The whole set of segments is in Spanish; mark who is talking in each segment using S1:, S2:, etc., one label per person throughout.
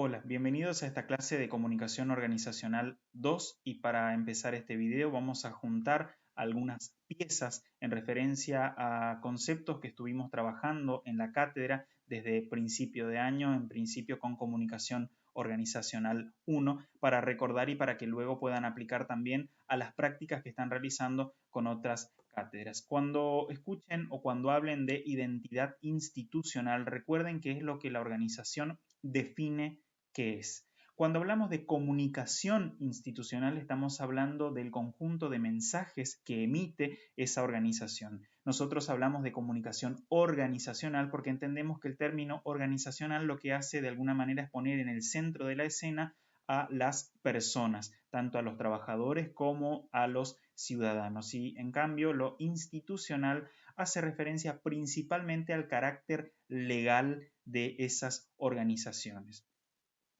S1: Hola, bienvenidos a esta clase de Comunicación Organizacional 2 y para empezar este video vamos a juntar algunas piezas en referencia a conceptos que estuvimos trabajando en la cátedra desde principio de año, en principio con Comunicación Organizacional 1, para recordar y para que luego puedan aplicar también a las prácticas que están realizando con otras cátedras. Cuando escuchen o cuando hablen de identidad institucional, recuerden que es lo que la organización define qué es. Cuando hablamos de comunicación institucional, estamos hablando del conjunto de mensajes que emite esa organización. Nosotros hablamos de comunicación organizacional porque entendemos que el término organizacional lo que hace de alguna manera es poner en el centro de la escena a las personas, tanto a los trabajadores como a los ciudadanos. Y en cambio, lo institucional hace referencia principalmente al carácter legal de esas organizaciones.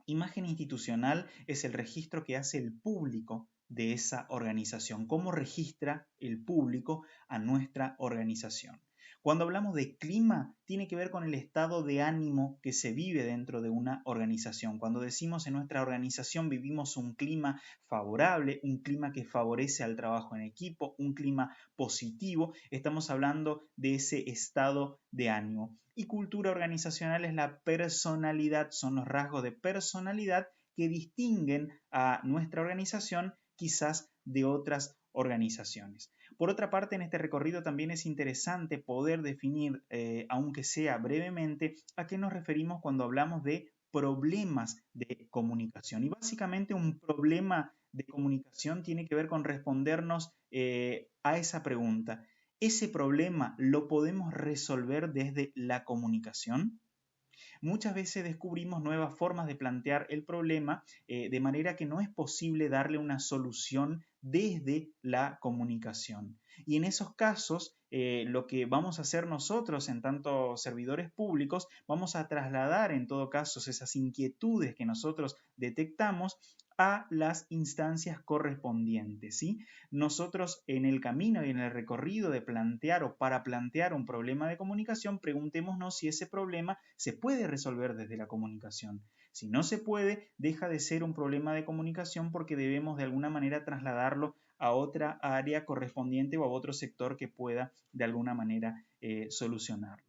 S1: Imagen institucional es el registro que hace el público de esa organización. ¿Cómo registra el público a nuestra organización? Cuando hablamos de clima, tiene que ver con el estado de ánimo que se vive dentro de una organización. Cuando decimos en nuestra organización vivimos un clima favorable, un clima que favorece al trabajo en equipo, un clima positivo, estamos hablando de ese estado de ánimo. Y cultura organizacional es la personalidad, son los rasgos de personalidad que distinguen a nuestra organización quizás de otras organizaciones. Por otra parte, en este recorrido también es interesante poder definir, aunque sea brevemente, a qué nos referimos cuando hablamos de problemas de comunicación. Y básicamente un problema de comunicación tiene que ver con respondernos a esa pregunta. ¿Ese problema lo podemos resolver desde la comunicación? Muchas veces descubrimos nuevas formas de plantear el problema de manera que no es posible darle una solución desde la comunicación. Y en esos casos, lo que vamos a hacer nosotros en tanto servidores públicos, vamos a trasladar en todo caso esas inquietudes que nosotros detectamos a las instancias correspondientes, ¿sí? Nosotros en el camino y en el recorrido de plantear o para plantear un problema de comunicación, preguntémonos si ese problema se puede resolver desde la comunicación. Si no se puede, deja de ser un problema de comunicación porque debemos de alguna manera trasladarlo a otra área correspondiente o a otro sector que pueda de alguna manera solucionarlo.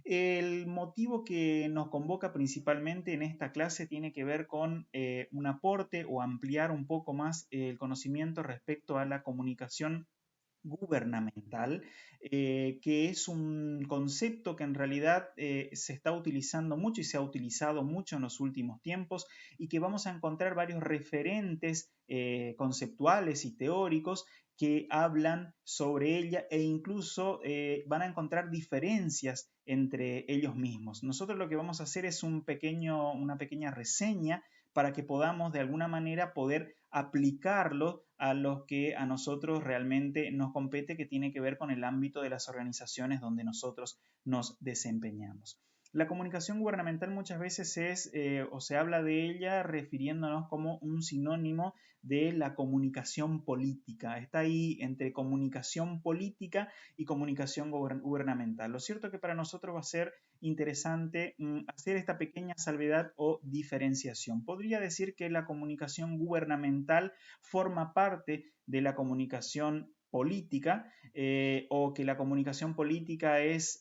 S1: El motivo que nos convoca principalmente en esta clase tiene que ver con un aporte o ampliar un poco más el conocimiento respecto a la comunicación gubernamental, que es un concepto que en realidad se está utilizando mucho y se ha utilizado mucho en los últimos tiempos y que vamos a encontrar varios referentes conceptuales y teóricos que hablan sobre ella e incluso van a encontrar diferencias entre ellos mismos. Nosotros lo que vamos a hacer es una pequeña reseña para que podamos de alguna manera poder aplicarlo a los que a nosotros realmente nos compete, que tiene que ver con el ámbito de las organizaciones donde nosotros nos desempeñamos. La comunicación gubernamental muchas veces es o se habla de ella refiriéndonos como un sinónimo de la comunicación política. Está ahí entre comunicación política y comunicación gubernamental. Lo cierto es que para nosotros va a ser interesante hacer esta pequeña salvedad o diferenciación. Podría decir que la comunicación gubernamental forma parte de la comunicación política o que la comunicación política es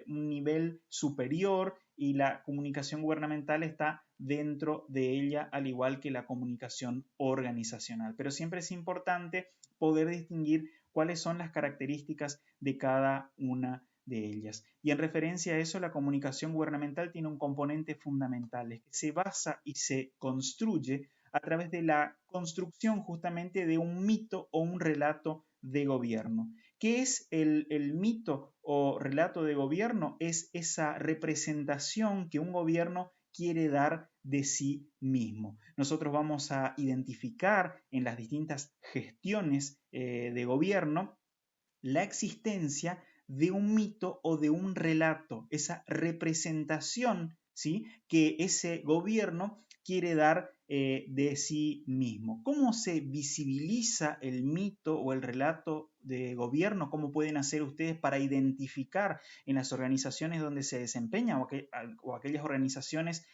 S1: un nivel superior y la comunicación gubernamental está dentro de ella, al igual que la comunicación organizacional. Pero siempre es importante poder distinguir cuáles son las características de cada una de ellas. Y en referencia a eso, la comunicación gubernamental tiene un componente fundamental, es que se basa y se construye a través de la construcción justamente de un mito o un relato de gobierno. ¿Qué es el mito o relato de gobierno? Es esa representación que un gobierno quiere dar de sí mismo. Nosotros vamos a identificar en las distintas gestiones de gobierno la existencia de un mito o de un relato, esa representación, ¿sí?, que ese gobierno quiere dar de sí mismo. ¿Cómo se visibiliza el mito o el relato de gobierno, cómo pueden hacer ustedes para identificar en las organizaciones donde se desempeñan o aquellas organizaciones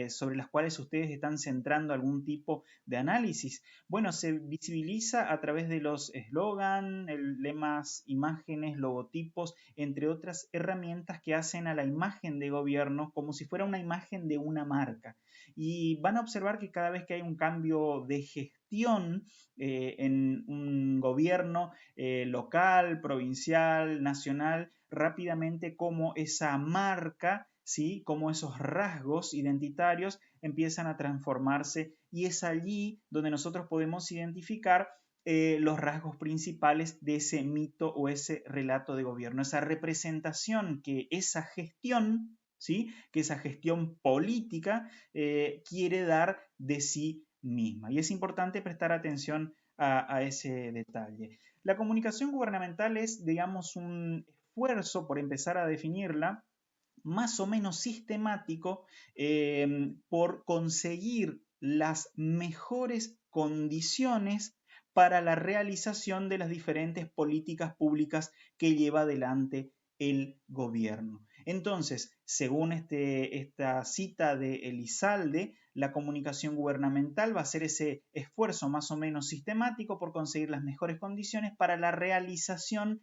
S1: sobre las cuales ustedes están centrando algún tipo de análisis. Bueno, se visibiliza a través de los eslogan, lemas, imágenes, logotipos, entre otras herramientas que hacen a la imagen de gobierno como si fuera una imagen de una marca. Y van a observar que cada vez que hay un cambio de gestión en un gobierno local, provincial, nacional, rápidamente como esa marca, ¿sí? Como esos rasgos identitarios empiezan a transformarse y es allí donde nosotros podemos identificar los rasgos principales de ese mito o ese relato de gobierno, esa representación que esa gestión, ¿sí? Que esa gestión política quiere dar de sí misma. Y es importante prestar atención a ese detalle. La comunicación gubernamental es, digamos, un esfuerzo por empezar a definirla más o menos sistemático por conseguir las mejores condiciones para la realización de las diferentes políticas públicas que lleva adelante el gobierno. Entonces, según esta cita de Elizalde, la comunicación gubernamental va a ser ese esfuerzo más o menos sistemático por conseguir las mejores condiciones para la realización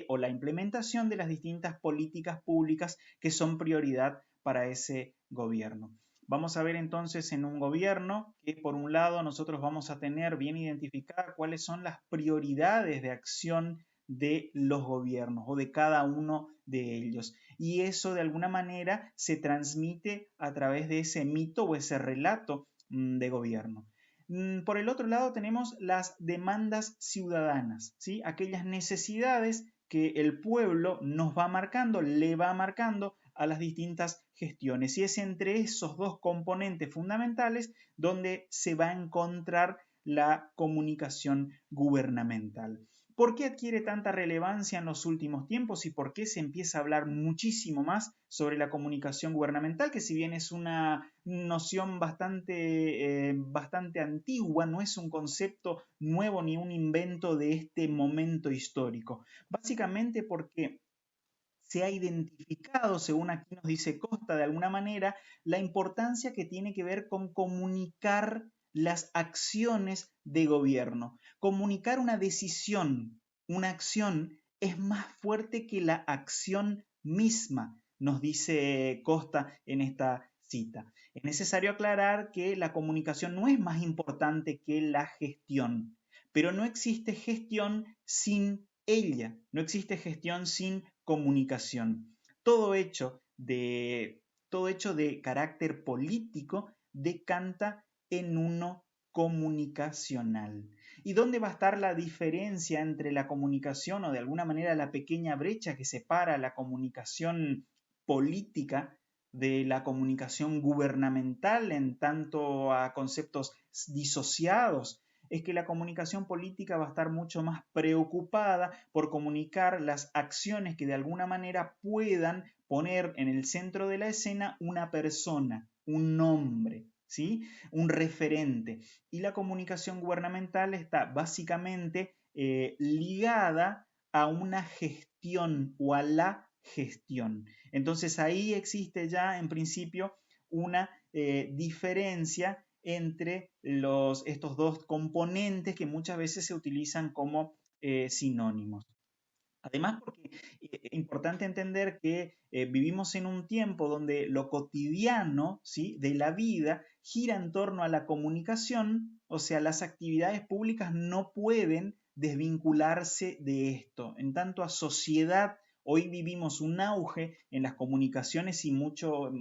S1: o la implementación de las distintas políticas públicas que son prioridad para ese gobierno. Vamos a ver entonces en un gobierno que por un lado nosotros vamos a tener bien identificadas cuáles son las prioridades de acción de los gobiernos o de cada uno de ellos. Y eso de alguna manera se transmite a través de ese mito o ese relato de gobierno. Por el otro lado tenemos las demandas ciudadanas, ¿sí? Aquellas necesidades que el pueblo nos va marcando, le va marcando a las distintas gestiones. Y es entre esos dos componentes fundamentales donde se va a encontrar la comunicación gubernamental. ¿Por qué adquiere tanta relevancia en los últimos tiempos y por qué se empieza a hablar muchísimo más sobre la comunicación gubernamental, que si bien es una noción bastante antigua, no es un concepto nuevo ni un invento de este momento histórico? Básicamente porque se ha identificado, según aquí nos dice Costa, de alguna manera, la importancia que tiene que ver con comunicar las acciones de gobierno. Comunicar una decisión, una acción, es más fuerte que la acción misma, nos dice Costa en esta cita. Es necesario aclarar que la comunicación no es más importante que la gestión, pero no existe gestión sin ella, no existe gestión sin comunicación. Todo hecho de carácter político decanta en uno comunicacional. ¿Y dónde va a estar la diferencia entre la comunicación o de alguna manera la pequeña brecha que separa la comunicación política de la comunicación gubernamental en tanto a conceptos disociados? Es que la comunicación política va a estar mucho más preocupada por comunicar las acciones que de alguna manera puedan poner en el centro de la escena una persona, un nombre, ¿sí? Un referente. Y la comunicación gubernamental está básicamente ligada a una gestión o a la gestión. Entonces ahí existe ya en principio una diferencia entre estos dos componentes que muchas veces se utilizan como sinónimos. Además, porque es importante entender que vivimos en un tiempo donde lo cotidiano, ¿sí?, de la vida gira en torno a la comunicación, o sea, las actividades públicas no pueden desvincularse de esto. En tanto a sociedad, hoy vivimos un auge en las comunicaciones y mucho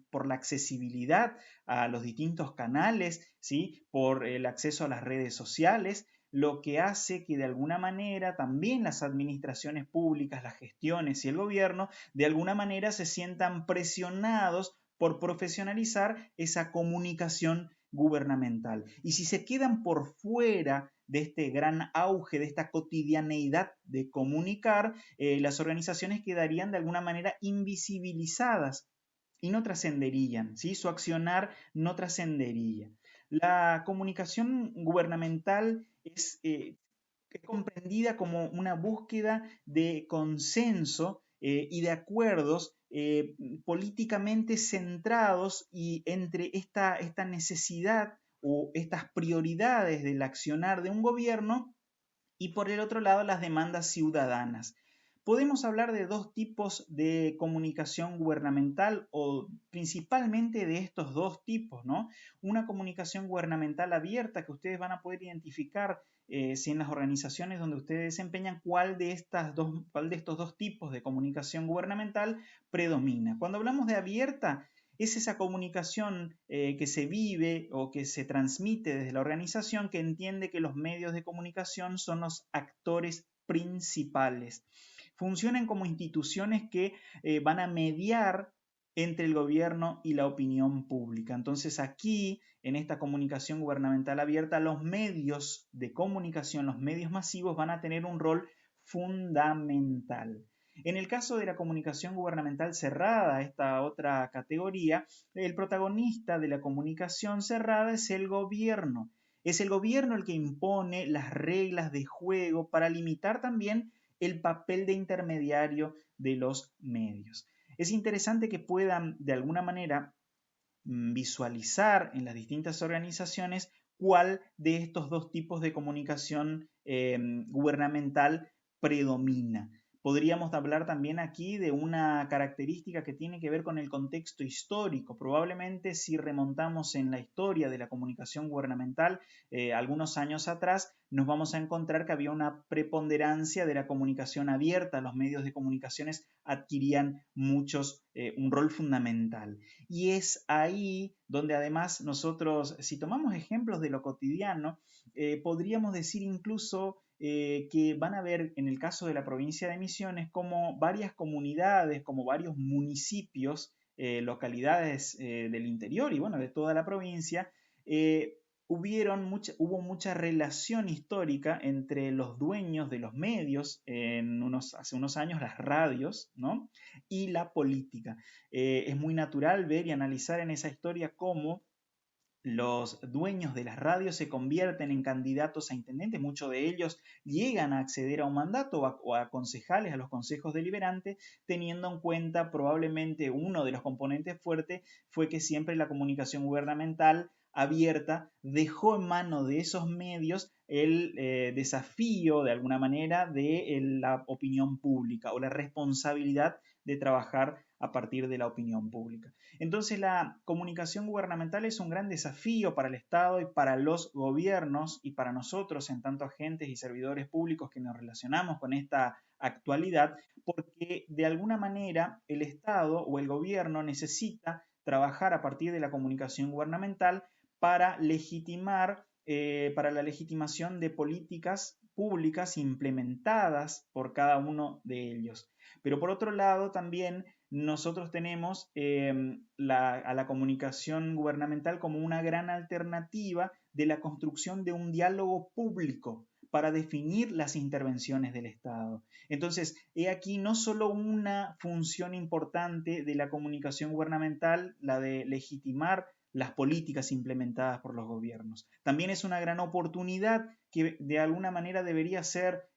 S1: por la accesibilidad a los distintos canales, ¿sí?, por el acceso a las redes sociales, lo que hace que de alguna manera también las administraciones públicas, las gestiones y el gobierno de alguna manera se sientan presionados por profesionalizar esa comunicación gubernamental. Y si se quedan por fuera de este gran auge, de esta cotidianeidad de comunicar, las organizaciones quedarían de alguna manera invisibilizadas y no trascenderían, ¿sí? Su accionar no trascendería. La comunicación gubernamental es es comprendida como una búsqueda de consenso y de acuerdos políticamente centrados y entre esta necesidad o estas prioridades del accionar de un gobierno y por el otro lado las demandas ciudadanas. Podemos hablar de dos tipos de comunicación gubernamental o principalmente de estos dos tipos, ¿no? Una comunicación gubernamental abierta que ustedes van a poder identificar si en las organizaciones donde ustedes desempeñan cuál de estos dos tipos de comunicación gubernamental predomina. Cuando hablamos de abierta, es esa comunicación que se vive o que se transmite desde la organización que entiende que los medios de comunicación son los actores principales. Funcionan como instituciones que van a mediar entre el gobierno y la opinión pública. Entonces aquí, en esta comunicación gubernamental abierta, los medios de comunicación, los medios masivos van a tener un rol fundamental. En el caso de la comunicación gubernamental cerrada, esta otra categoría, el protagonista de la comunicación cerrada es el gobierno. Es el gobierno el que impone las reglas de juego para limitar también el papel de intermediario de los medios. Es interesante que puedan de alguna manera visualizar en las distintas organizaciones cuál de estos dos tipos de comunicación gubernamental predomina. Podríamos hablar también aquí de una característica que tiene que ver con el contexto histórico. Probablemente si remontamos en la historia de la comunicación gubernamental algunos años atrás, nos vamos a encontrar que había una preponderancia de la comunicación abierta. Los medios de comunicaciones adquirían un rol fundamental. Y es ahí donde además nosotros, si tomamos ejemplos de lo cotidiano, podríamos decir incluso que van a ver en el caso de la provincia de Misiones como varias comunidades, como varios municipios, localidades del interior y bueno, de toda la provincia, hubo mucha relación histórica entre los dueños de los medios, hace unos años las radios, ¿no? Y la política. Es muy natural ver y analizar en esa historia cómo los dueños de las radios se convierten en candidatos a intendentes, muchos de ellos llegan a acceder a un mandato o a concejales, a los consejos deliberantes, teniendo en cuenta probablemente uno de los componentes fuertes fue que siempre la comunicación gubernamental abierta dejó en manos de esos medios el desafío de alguna manera de la opinión pública o la responsabilidad de trabajar a partir de la opinión pública. Entonces la comunicación gubernamental es un gran desafío para el Estado y para los gobiernos y para nosotros en tanto agentes y servidores públicos que nos relacionamos con esta actualidad, porque de alguna manera el Estado o el gobierno necesita trabajar a partir de la comunicación gubernamental para para la legitimación de políticas públicas implementadas por cada uno de ellos. Pero por otro lado también nosotros tenemos a la comunicación gubernamental como una gran alternativa de la construcción de un diálogo público para definir las intervenciones del Estado. Entonces, he aquí no solo una función importante de la comunicación gubernamental, la de legitimar las políticas implementadas por los gobiernos. También es una gran oportunidad que de alguna manera debería ser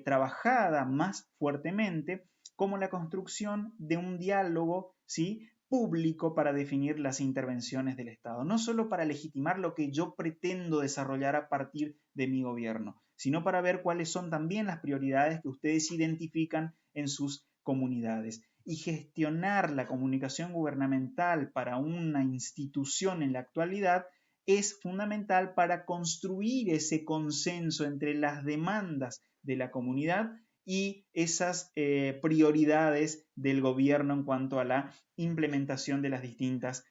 S1: trabajada más fuertemente como la construcción de un diálogo, ¿sí?, público para definir las intervenciones del Estado, no solo para legitimar lo que yo pretendo desarrollar a partir de mi gobierno, sino para ver cuáles son también las prioridades que ustedes identifican en sus comunidades. Y gestionar la comunicación gubernamental para una institución en la actualidad es fundamental para construir ese consenso entre las demandas de la comunidad y esas prioridades del gobierno en cuanto a la implementación de las distintas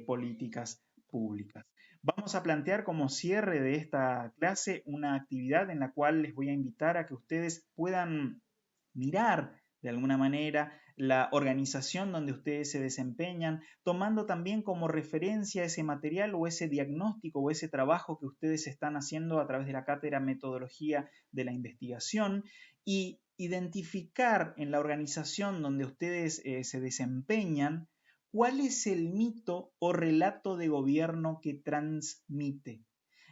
S1: políticas públicas. Vamos a plantear como cierre de esta clase una actividad en la cual les voy a invitar a que ustedes puedan mirar de alguna manera la organización donde ustedes se desempeñan, tomando también como referencia ese material o ese diagnóstico o ese trabajo que ustedes están haciendo a través de la cátedra Metodología de la Investigación y identificar en la organización donde ustedes se desempeñan cuál es el mito o relato de gobierno que transmite.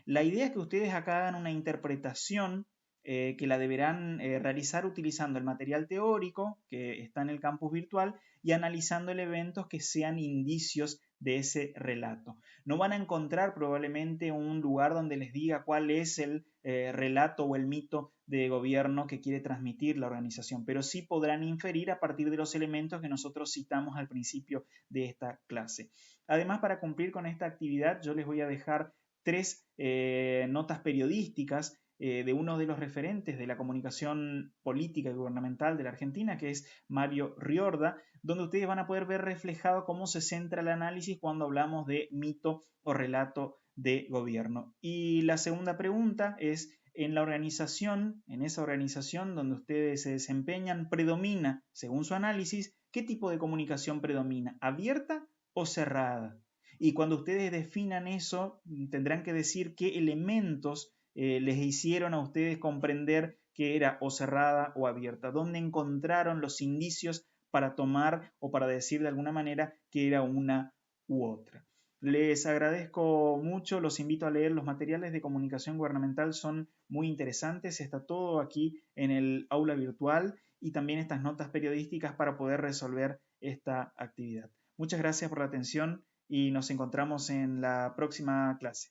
S1: La idea es que ustedes acá hagan una interpretación que la deberán realizar utilizando el material teórico que está en el campus virtual y analizando elementos que sean indicios de ese relato. No van a encontrar probablemente un lugar donde les diga cuál es el relato o el mito de gobierno que quiere transmitir la organización, pero sí podrán inferir a partir de los elementos que nosotros citamos al principio de esta clase. Además, para cumplir con esta actividad, yo les voy a dejar 3 notas periodísticas de uno de los referentes de la comunicación política y gubernamental de la Argentina, que es Mario Riorda, donde ustedes van a poder ver reflejado cómo se centra el análisis cuando hablamos de mito o relato de gobierno. Y la segunda pregunta es, en la organización, en esa organización donde ustedes se desempeñan, predomina, según su análisis, ¿qué tipo de comunicación predomina? ¿Abierta o cerrada? Y cuando ustedes definan eso, tendrán que decir qué elementos les hicieron a ustedes comprender que era o cerrada o abierta, dónde encontraron los indicios para tomar o para decir de alguna manera que era una u otra. Les agradezco mucho, los invito a leer los materiales de comunicación gubernamental, son muy interesantes, está todo aquí en el aula virtual y también estas notas periodísticas para poder resolver esta actividad. Muchas gracias por la atención y nos encontramos en la próxima clase.